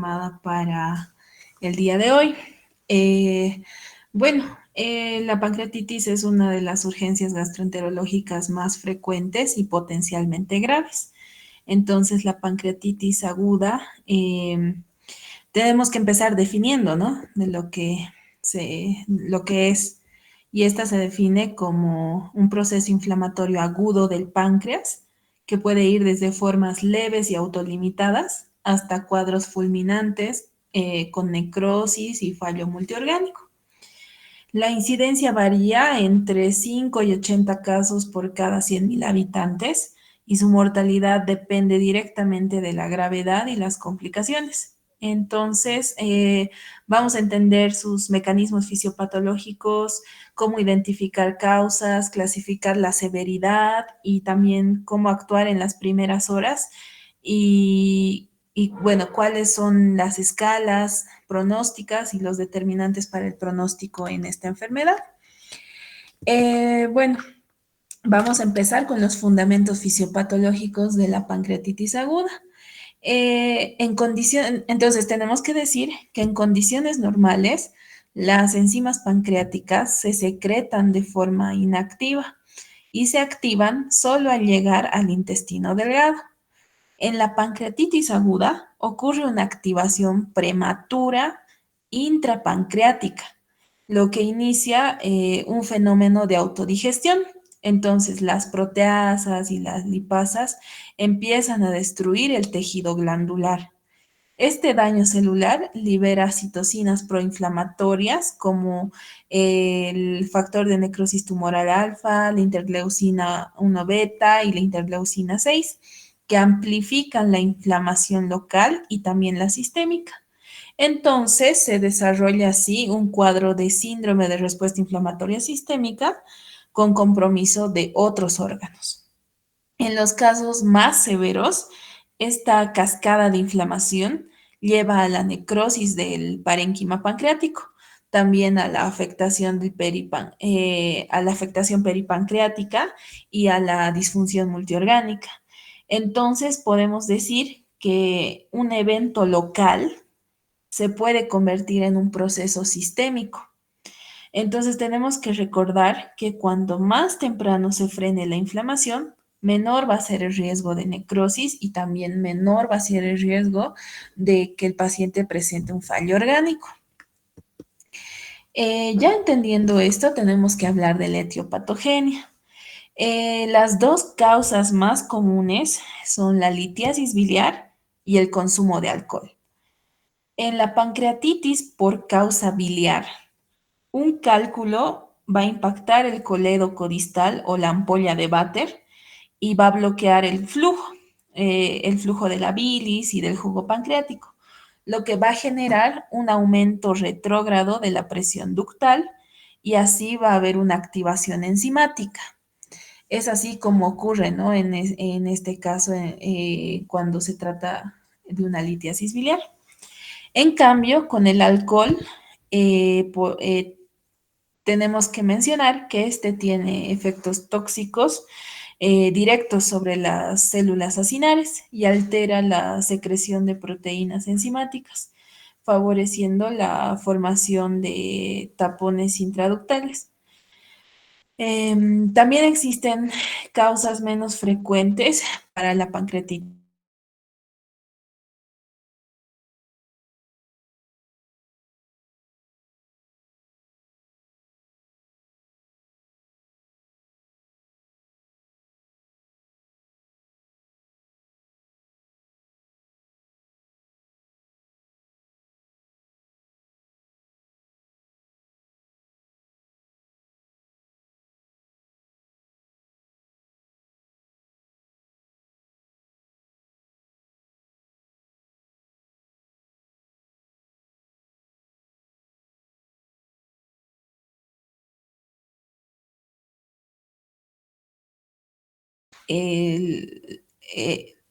Para el día de hoy. La pancreatitis es una de las urgencias gastroenterológicas más frecuentes y potencialmente graves. Entonces, la pancreatitis aguda, tenemos que empezar definiendo, ¿no? De lo que es. Y esta se define como un proceso inflamatorio agudo del páncreas que puede ir desde formas leves y autolimitadas hasta cuadros fulminantes con necrosis y fallo multiorgánico. La incidencia varía entre 5 y 80 casos por cada 100.000 habitantes y su mortalidad depende directamente de la gravedad y las complicaciones. Entonces, vamos a entender sus mecanismos fisiopatológicos, cómo identificar causas, clasificar la severidad y también cómo actuar en las primeras horas y cuáles son las escalas pronósticas y los determinantes para el pronóstico en esta enfermedad. Eh, bueno, Vamos a empezar con los fundamentos fisiopatológicos de la pancreatitis aguda. Entonces, tenemos que decir que en condiciones normales, las enzimas pancreáticas se secretan de forma inactiva y se activan solo al llegar al intestino delgado. En la pancreatitis aguda ocurre una activación prematura intrapancreática, lo que inicia un fenómeno de autodigestión. Entonces, las proteasas y las lipasas empiezan a destruir el tejido glandular. Este daño celular libera citocinas proinflamatorias como el factor de necrosis tumoral alfa, la interleucina 1 beta y la interleucina 6, que amplifican la inflamación local y también la sistémica. Entonces se desarrolla así un cuadro de síndrome de respuesta inflamatoria sistémica con compromiso de otros órganos. En los casos más severos, esta cascada de inflamación lleva a la necrosis del parénquima pancreático, también a la afectación a la afectación peripancreática y a la disfunción multiorgánica. Entonces, podemos decir que un evento local se puede convertir en un proceso sistémico. Entonces tenemos que recordar que cuando más temprano se frene la inflamación, menor va a ser el riesgo de necrosis y también menor va a ser el riesgo de que el paciente presente un fallo orgánico. Ya entendiendo esto, tenemos que hablar de la etiopatogenia. Las dos causas más comunes son la litiasis biliar y el consumo de alcohol. En la pancreatitis por causa biliar, un cálculo va a impactar el coledo codistal o la ampolla de Vater y va a bloquear el flujo de la bilis y del jugo pancreático, lo que va a generar un aumento retrógrado de la presión ductal y así va a haber una activación enzimática. Es así como ocurre, ¿no? En este caso, cuando se trata de una litiasis biliar. En cambio, con el alcohol, tenemos que mencionar que este tiene efectos tóxicos directos sobre las células acinares y altera la secreción de proteínas enzimáticas, favoreciendo la formación de tapones intraductales. También existen causas menos frecuentes para la pancreatitis.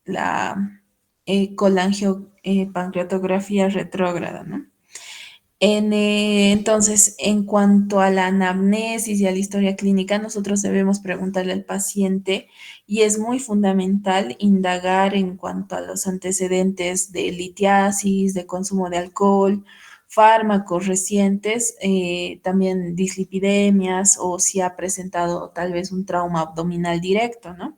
La colangiopancreatografía retrógrada, ¿no? Entonces, en cuanto a la anamnesis y a la historia clínica, nosotros debemos preguntarle al paciente y es muy fundamental indagar en cuanto a los antecedentes de litiasis, de consumo de alcohol, fármacos recientes, también dislipidemias o si ha presentado tal vez un trauma abdominal directo, ¿no?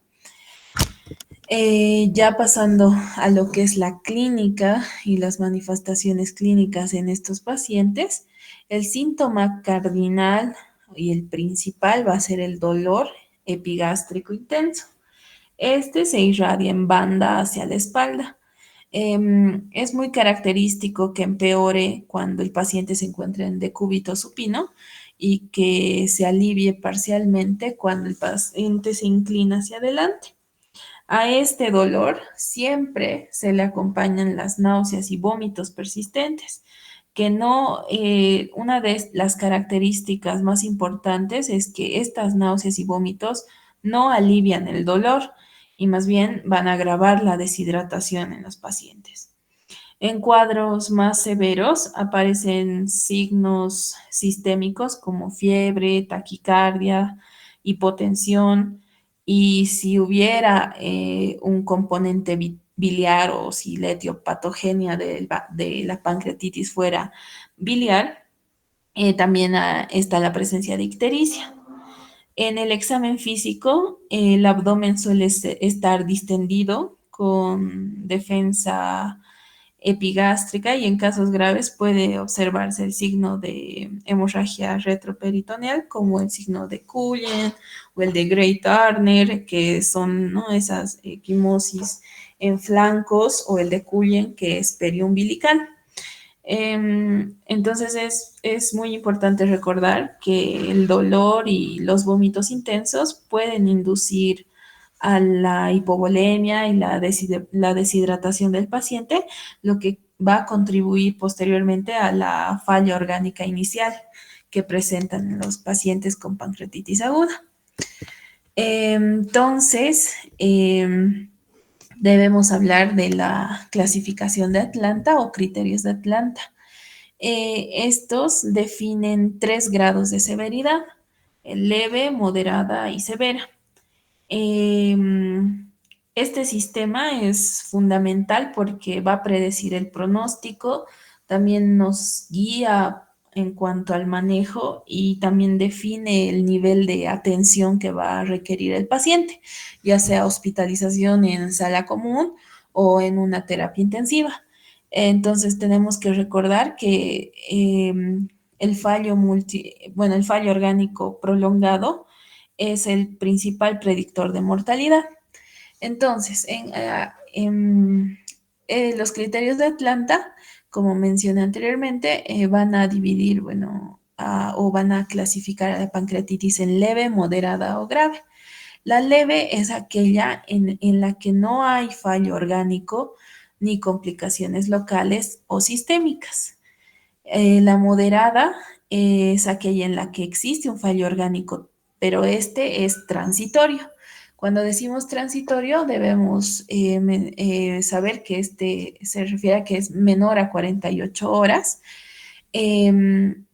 Ya pasando a lo que es la clínica y las manifestaciones clínicas en estos pacientes, el síntoma cardinal y el principal va a ser el dolor epigástrico intenso. Este se irradia en banda hacia la espalda. Es muy característico que empeore cuando el paciente se encuentra en decúbito supino y que se alivie parcialmente cuando el paciente se inclina hacia adelante. A este dolor siempre se le acompañan las náuseas y vómitos persistentes, que no, una de las características más importantes es que estas náuseas y vómitos no alivian el dolor y más bien van a agravar la deshidratación en los pacientes. En cuadros más severos aparecen signos sistémicos como fiebre, taquicardia, hipotensión y si hubiera un componente biliar o si la etiopatogenia de la pancreatitis fuera biliar, también está la presencia de ictericia. En el examen físico, el abdomen suele estar distendido con defensa epigástrica y en casos graves puede observarse el signo de hemorragia retroperitoneal como el signo de Cullen o el de Gray-Turner, que son, ¿no?, esas equimosis en flancos, o el de Cullen, que es periumbilical. Entonces es muy importante recordar que el dolor y los vómitos intensos pueden inducir a la hipovolemia y la deshidratación del paciente, lo que va a contribuir posteriormente a la falla orgánica inicial que presentan los pacientes con pancreatitis aguda. Entonces, debemos hablar de la clasificación de Atlanta o criterios de Atlanta. Estos definen 3 grados de severidad: leve, moderada y severa. Este sistema es fundamental porque va a predecir el pronóstico, también nos guía en cuanto al manejo y también define el nivel de atención que va a requerir el paciente, ya sea hospitalización en sala común o en una terapia intensiva. Entonces tenemos que recordar que el fallo orgánico prolongado es el principal predictor de mortalidad. Entonces, los criterios de Atlanta, como mencioné anteriormente, van a dividir, bueno, o van a clasificar a la pancreatitis en leve, moderada o grave. La leve es aquella en la que no hay fallo orgánico ni complicaciones locales o sistémicas. La moderada es aquella en la que existe un fallo orgánico, pero este es transitorio. Cuando decimos transitorio, debemos saber que este se refiere a que es menor a 48 horas, em,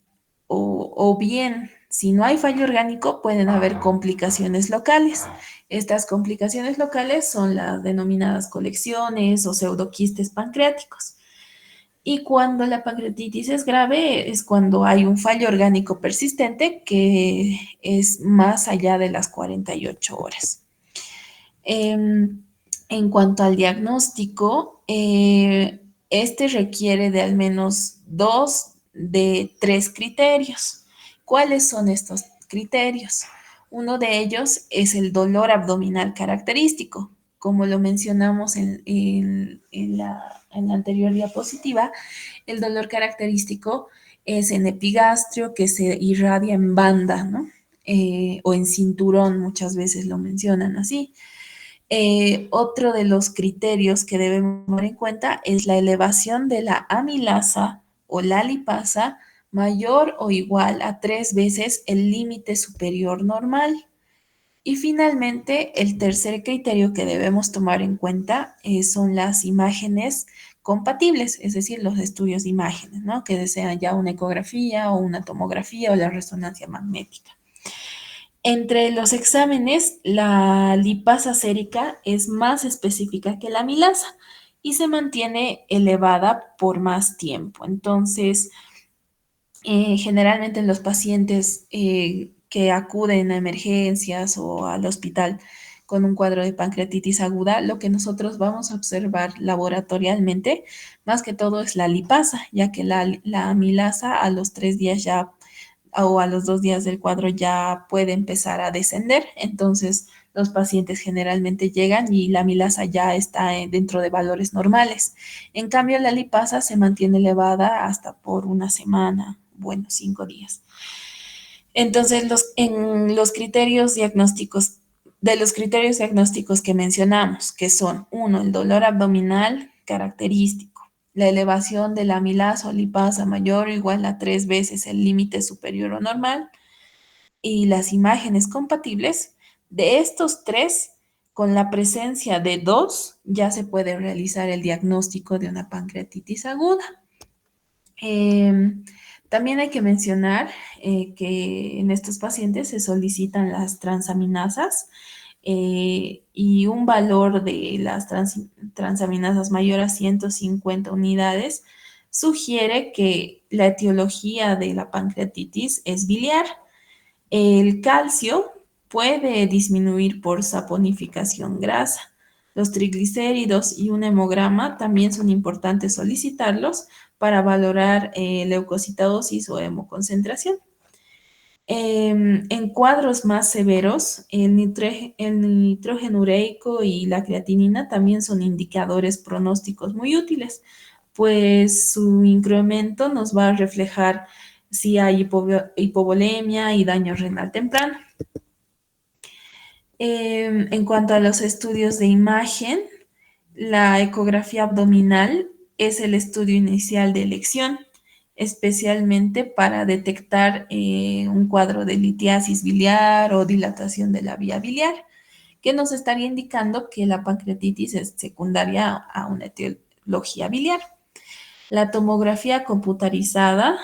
o bien, si no hay fallo orgánico, pueden haber complicaciones locales. Estas complicaciones locales son las denominadas colecciones o pseudoquistes pancreáticos. Y cuando la pancreatitis es grave, es cuando hay un fallo orgánico persistente que es más allá de las 48 horas. En cuanto al diagnóstico, este requiere de al menos 2 de 3 criterios. ¿Cuáles son estos criterios? Uno de ellos es el dolor abdominal característico. Como lo mencionamos en la anterior diapositiva, el dolor característico es en epigastrio, que se irradia en banda, ¿no? O en cinturón, muchas veces lo mencionan así. Otro de los criterios que debemos tener en cuenta es la elevación de la amilasa o la lipasa mayor o igual a 3 veces el límite superior normal. Y finalmente, el tercer criterio que debemos tomar en cuenta son las imágenes compatibles, es decir, los estudios de imágenes, ¿no? Que desean ya una ecografía o una tomografía o la resonancia magnética. Entre los exámenes, la lipasa sérica es más específica que la amilasa y se mantiene elevada por más tiempo. Entonces, generalmente en los pacientes que acuden a emergencias o al hospital con un cuadro de pancreatitis aguda, lo que nosotros vamos a observar laboratorialmente, más que todo es la lipasa, ya que la amilasa a los 3 días ya o a los 2 días del cuadro ya puede empezar a descender. Entonces, los pacientes generalmente llegan y la amilasa ya está dentro de valores normales. En cambio, la lipasa se mantiene elevada hasta por una semana, bueno, 5 días. Entonces, en los criterios diagnósticos, de los criterios diagnósticos que mencionamos, que son, uno, el dolor abdominal característico, la elevación de la amilasa o lipasa mayor o igual a 3 veces el límite superior o normal, y las imágenes compatibles, de estos tres, con la presencia de dos, ya se puede realizar el diagnóstico de una pancreatitis aguda. Em, También hay que mencionar que en estos pacientes se solicitan las transaminasas y un valor de las transaminasas mayor a 150 unidades sugiere que la etiología de la pancreatitis es biliar. El calcio puede disminuir por saponificación grasa. Los triglicéridos y un hemograma también son importantes solicitarlos para valorar leucocitosis o hemoconcentración. En cuadros más severos, el nitrógeno ureico y la creatinina también son indicadores pronósticos muy útiles, pues su incremento nos va a reflejar si hay hipovolemia y daño renal temprano. En cuanto a los estudios de imagen, la ecografía abdominal es el estudio inicial de elección, especialmente para detectar un cuadro de litiasis biliar o dilatación de la vía biliar, que nos estaría indicando que la pancreatitis es secundaria a una etiología biliar. La tomografía computarizada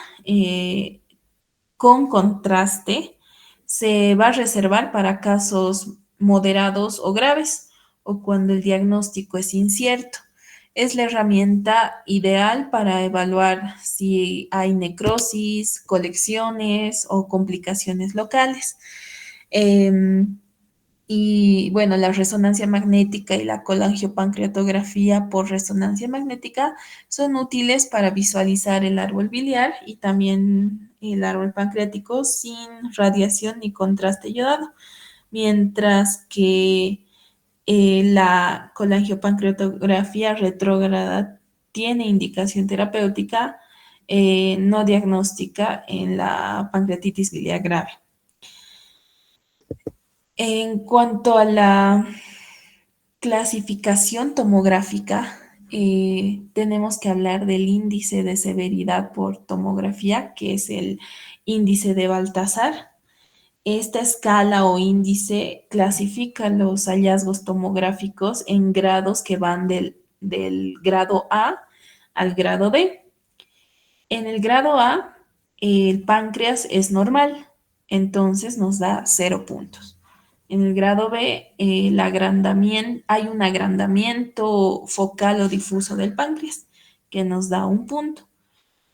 con contraste se va a reservar para casos moderados o graves o cuando el diagnóstico es incierto. Es la herramienta ideal para evaluar si hay necrosis, colecciones o complicaciones locales. Em, y bueno, la resonancia magnética y la colangiopancreatografía por resonancia magnética son útiles para visualizar el árbol biliar y también el árbol pancreático sin radiación ni contraste yodado, mientras que la colangiopancreatografía retrógrada tiene indicación terapéutica no diagnóstica en la pancreatitis biliar grave. En cuanto a la clasificación tomográfica, tenemos que hablar del índice de severidad por tomografía, que es el índice de Baltasar. Esta escala o índice clasifica los hallazgos tomográficos en grados que van del grado A al grado D. En el grado A, el páncreas es normal, entonces nos da 0 puntos. En el grado B, hay un agrandamiento focal o difuso del páncreas, que nos da 1 punto.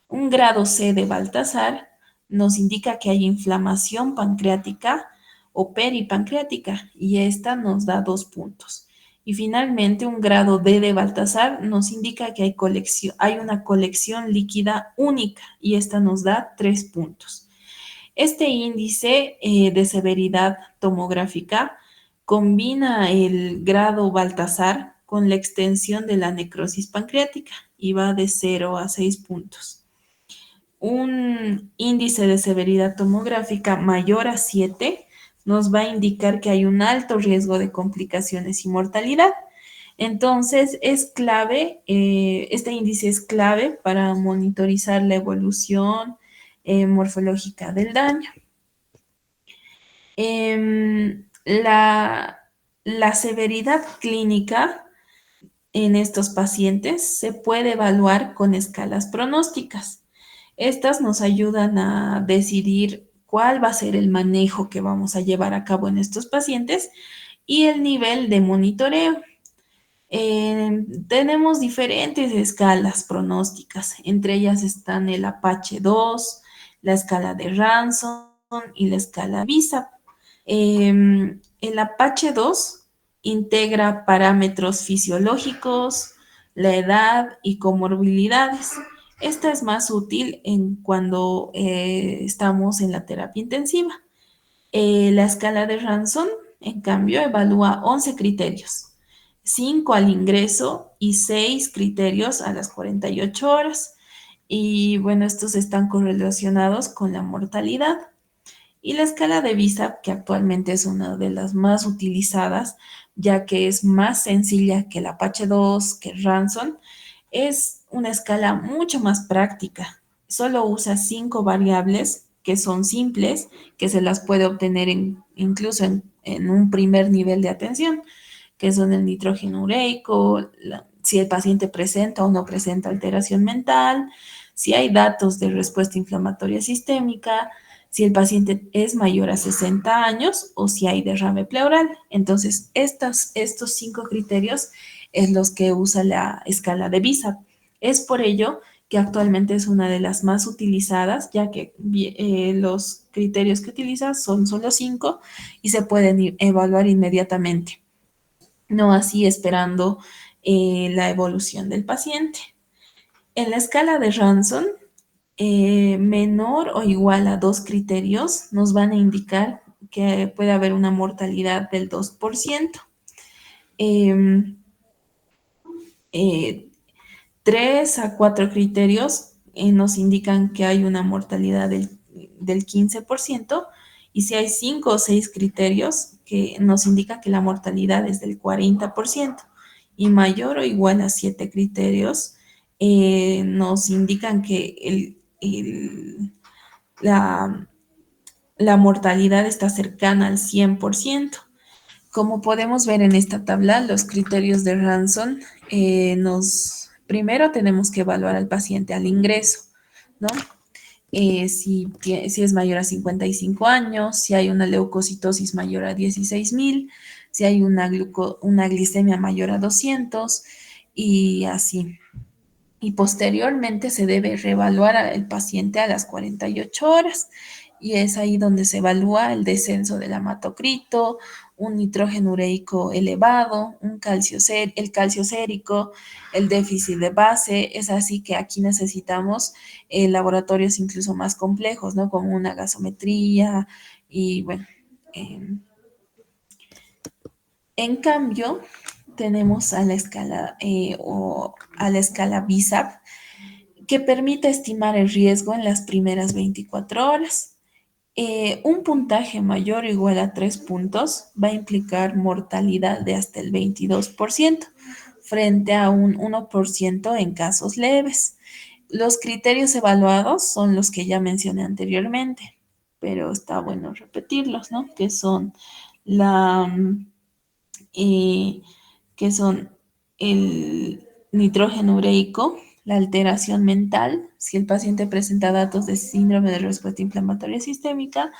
Un grado C de Baltasar nos indica que hay inflamación pancreática o peripancreática, y esta nos da 2 puntos. Y finalmente, un grado D de Baltasar nos indica que hay una colección líquida única, y esta nos da 3 puntos. Este índice de severidad tomográfica combina el grado Baltasar con la extensión de la necrosis pancreática y va de 0 a 6 puntos. Un índice de severidad tomográfica mayor a 7 nos va a indicar que hay un alto riesgo de complicaciones y mortalidad. Entonces, es clave, este índice es clave para monitorizar la evolución morfológica del daño. La severidad clínica En estos pacientes se puede evaluar con escalas pronósticas. Estas nos ayudan a decidir cuál va a ser el manejo que vamos a llevar a cabo en estos pacientes y el nivel de monitoreo. Tenemos diferentes escalas pronósticas, entre ellas están el Apache 2, la escala de Ranson y la escala VISAP. El Apache 2 integra parámetros fisiológicos, la edad y comorbilidades. Esta es más útil en cuando estamos en la terapia intensiva. La escala de Ranson, en cambio, evalúa 11 criterios, 5 al ingreso y 6 criterios a las 48 horas. Y bueno, estos están correlacionados con la mortalidad. Y la escala de VISAP, que actualmente es una de las más utilizadas, ya que es más sencilla que el Apache 2, que Ransom, es una escala mucho más práctica. Solo usa 5 variables que son simples, que se las puede obtener incluso en un primer nivel de atención, que son el nitrógeno ureico, si el paciente presenta o no presenta alteración mental, si hay datos de respuesta inflamatoria sistémica, si el paciente es mayor a 60 años o si hay derrame pleural. Entonces, estos 5 criterios es los que usa la escala de VISAP. Es por ello que actualmente es una de las más utilizadas, ya que los criterios que utiliza son solo 5 y se pueden evaluar inmediatamente, no así esperando la evolución del paciente. En la escala de Ranson, menor o igual a 2 criterios nos van a indicar que puede haber una mortalidad del 2%. Eh, eh, 3 a 4 criterios nos indican que hay una mortalidad del 15%, y si hay 5 o 6 criterios que nos indica que la mortalidad es del 40%, y mayor o igual a 7 criterios nos indican que la, la mortalidad está cercana al 100%. Como podemos ver en esta tabla, los criterios de Ranson primero tenemos que evaluar al paciente al ingreso, ¿no? Si es mayor a 55 años, si hay una leucocitosis mayor a 16.000, si hay una glicemia mayor a 200 y así. Y posteriormente se debe reevaluar al paciente a las 48 horas, y es ahí donde se evalúa el descenso del hematocrito, un nitrógeno ureico elevado, el calcio sérico, el déficit de base. Es así que aquí necesitamos laboratorios incluso más complejos, ¿no? Como una gasometría y bueno. En cambio, tenemos a la escala o a la escala BISAP, que permite estimar el riesgo en las primeras 24 horas. Un puntaje mayor o igual a 3 puntos va a implicar mortalidad de hasta el 22%, frente a un 1% en casos leves. Los criterios evaluados son los que ya mencioné anteriormente, pero está bueno repetirlos, ¿no? La, eh, que son el nitrógeno ureico, la alteración mental, si el paciente presenta datos de síndrome de respuesta inflamatoria sistémica,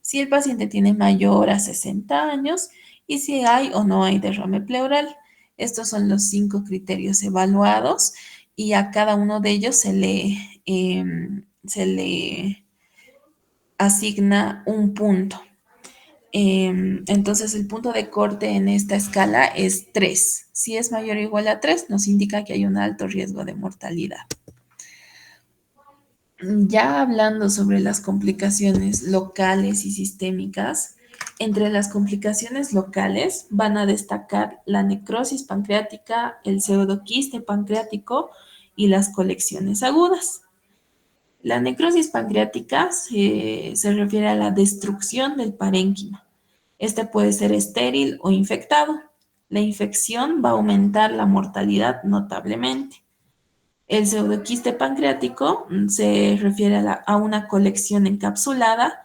si el paciente tiene mayor a 60 años y si hay o no hay derrame pleural. Estos son los 5 criterios evaluados, y a cada uno de ellos se le asigna un punto. Entonces, el punto de corte en esta escala es 3. Si es mayor o igual a 3, nos indica que hay un alto riesgo de mortalidad. Ya hablando sobre las complicaciones locales y sistémicas, entre las complicaciones locales van a destacar la necrosis pancreática, el pseudoquiste pancreático y las colecciones agudas. La necrosis pancreática se refiere a la destrucción del parénquima. Este puede ser estéril o infectado. La infección va a aumentar la mortalidad notablemente. El pseudoquiste pancreático se refiere a una colección encapsulada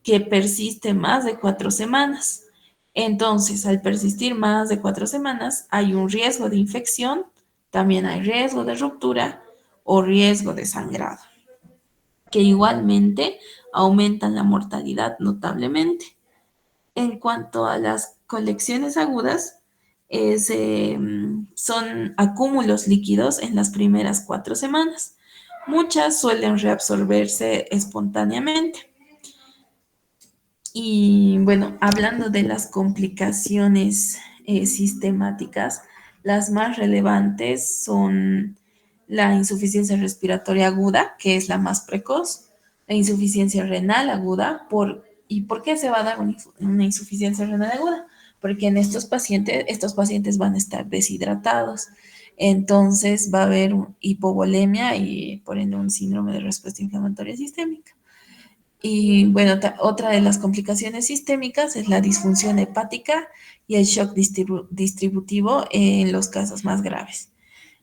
que persiste más de 4 semanas. Entonces, al persistir más de 4 semanas, hay un riesgo de infección, también hay riesgo de ruptura o riesgo de sangrado, que igualmente aumentan la mortalidad notablemente. En cuanto a las colecciones agudas, son acúmulos líquidos en las primeras 4 semanas. Muchas suelen reabsorberse espontáneamente. Y bueno, hablando de las complicaciones sistemáticas, las más relevantes son la insuficiencia respiratoria aguda, que es la más precoz, la insuficiencia renal aguda. ¿Y por qué se va a dar una insuficiencia renal aguda? Porque en estos pacientes van a estar deshidratados. Entonces va a haber hipovolemia y por ende un síndrome de respuesta inflamatoria sistémica. Y bueno, otra de las complicaciones sistémicas es la disfunción hepática y el shock distributivo en los casos más graves.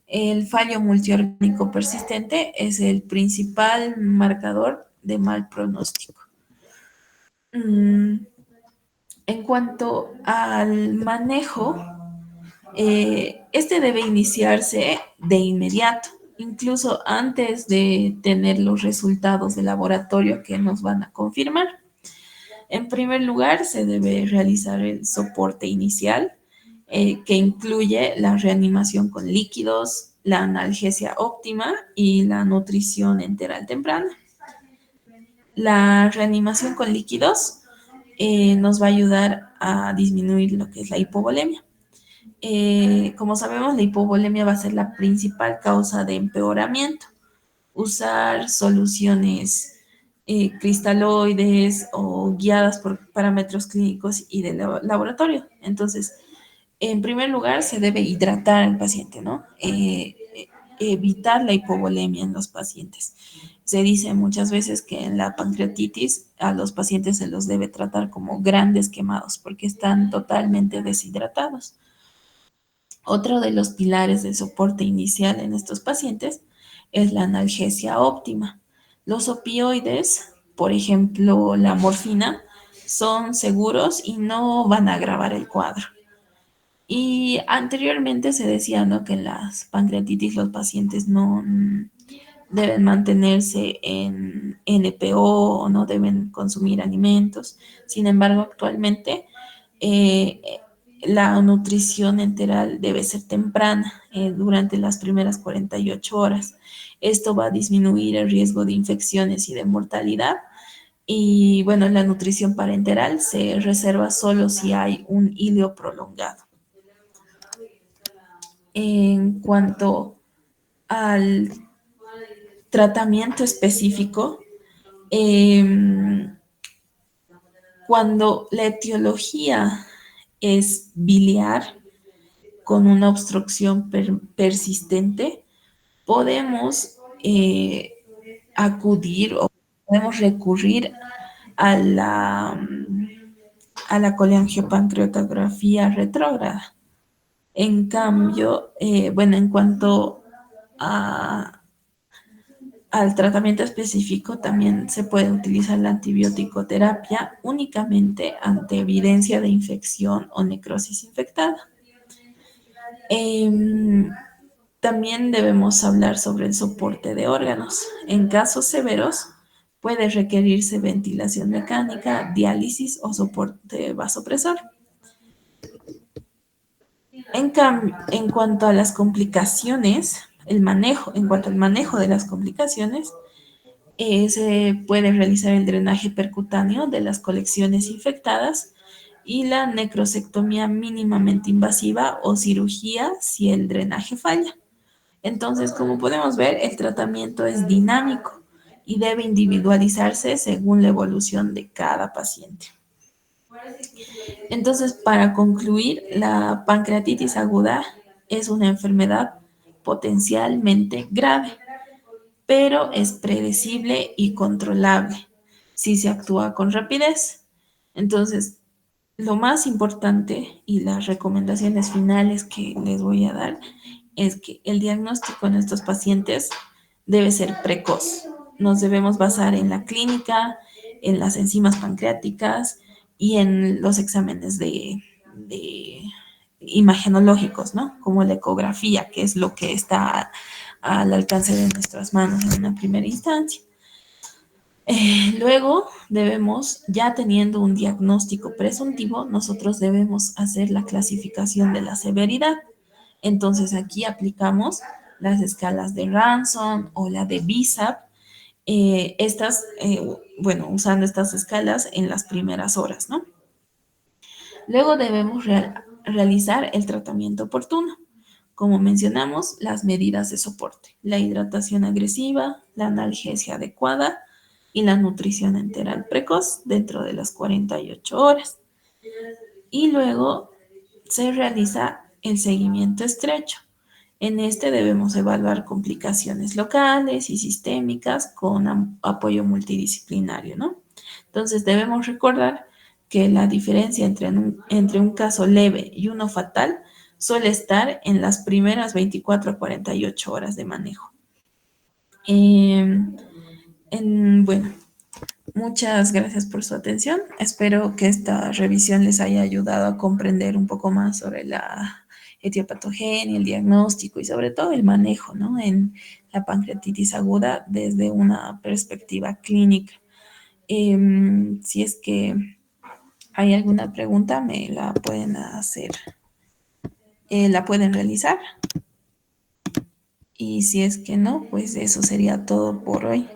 El fallo multiorgánico persistente es el principal marcador de mal pronóstico. Mm, En cuanto al manejo, este debe iniciarse de inmediato, incluso antes de tener los resultados de laboratorio que nos van a confirmar. En primer lugar, se debe realizar el soporte inicial, que incluye la reanimación con líquidos, la analgesia óptima y la nutrición enteral temprana. La reanimación con líquidos nos va a ayudar a disminuir lo que es la hipovolemia. Como sabemos, la hipovolemia va a ser la principal causa de empeoramiento. Usar soluciones cristaloides o guiadas por parámetros clínicos y de laboratorio. Entonces, en primer lugar, se debe hidratar al paciente, ¿no? Evitar la hipovolemia en los pacientes. Se dice muchas veces que en la pancreatitis a los pacientes se los debe tratar como grandes quemados porque están totalmente deshidratados. Otro de los pilares de soporte inicial en estos pacientes es la analgesia óptima. Los opioides, por ejemplo, la morfina, son seguros y no van a agravar el cuadro. Y anteriormente se decía, ¿no?, que en las pancreatitis los pacientes no deben mantenerse en NPO o no deben consumir alimentos. Sin embargo, actualmente eh, la nutrición enteral debe ser temprana, durante las primeras 48 horas. Esto va a disminuir el riesgo de infecciones y de mortalidad. Y bueno, la nutrición parenteral se reserva solo si hay un hilo prolongado. En cuanto al tratamiento específico, eh, cuando la etiología es biliar con una obstrucción persistente, podemos acudir o podemos recurrir a la coleangiopancreatografía retrógrada. En cambio, bueno, en cuanto a, al tratamiento específico, también se puede utilizar la antibiótico-terapia únicamente ante evidencia de infección o necrosis infectada. Em, También debemos hablar sobre el soporte de órganos. En casos severos, puede requerirse ventilación mecánica, diálisis o soporte vasopresor. En cuanto a las complicaciones, en cuanto al manejo de las complicaciones, se puede realizar el drenaje percutáneo de las colecciones infectadas y la necrosectomía mínimamente invasiva o cirugía si el drenaje falla. Entonces, como podemos ver, el tratamiento es dinámico y debe individualizarse según la evolución de cada paciente. Entonces, para concluir, la pancreatitis aguda es una enfermedad potencialmente grave, pero es predecible y controlable si se actúa con rapidez. Entonces, lo más importante y las recomendaciones finales que les voy a dar es que el diagnóstico en estos pacientes debe ser precoz. Nos debemos basar en la clínica, en las enzimas pancreáticas, y en los exámenes de imagenológicos, ¿no? Como la ecografía, que es lo que está al alcance de nuestras manos en una primera instancia. Luego debemos, ya teniendo un diagnóstico presuntivo, nosotros debemos hacer la clasificación de la severidad. Entonces aquí aplicamos las escalas de Ranson o la de BISAP, bueno, usando estas escalas en las primeras horas, ¿no? Luego debemos realizar el tratamiento oportuno. Como mencionamos, las medidas de soporte, la hidratación agresiva, la analgesia adecuada y la nutrición enteral precoz dentro de las 48 horas. Y luego se realiza el seguimiento estrecho. En este debemos evaluar complicaciones locales y sistémicas con apoyo multidisciplinario, ¿no? Entonces debemos recordar que la diferencia entre un caso leve y uno fatal suele estar en las primeras 24 a 48 horas de manejo. Eh, bueno, muchas gracias por su atención. Espero que esta revisión les haya ayudado a comprender un poco más sobre la etiopatogenia, el diagnóstico y sobre todo el manejo, ¿no? En la pancreatitis aguda desde una perspectiva clínica. Si es que hay alguna pregunta, me la pueden hacer, la pueden realizar. Y si es que no, pues eso sería todo por hoy.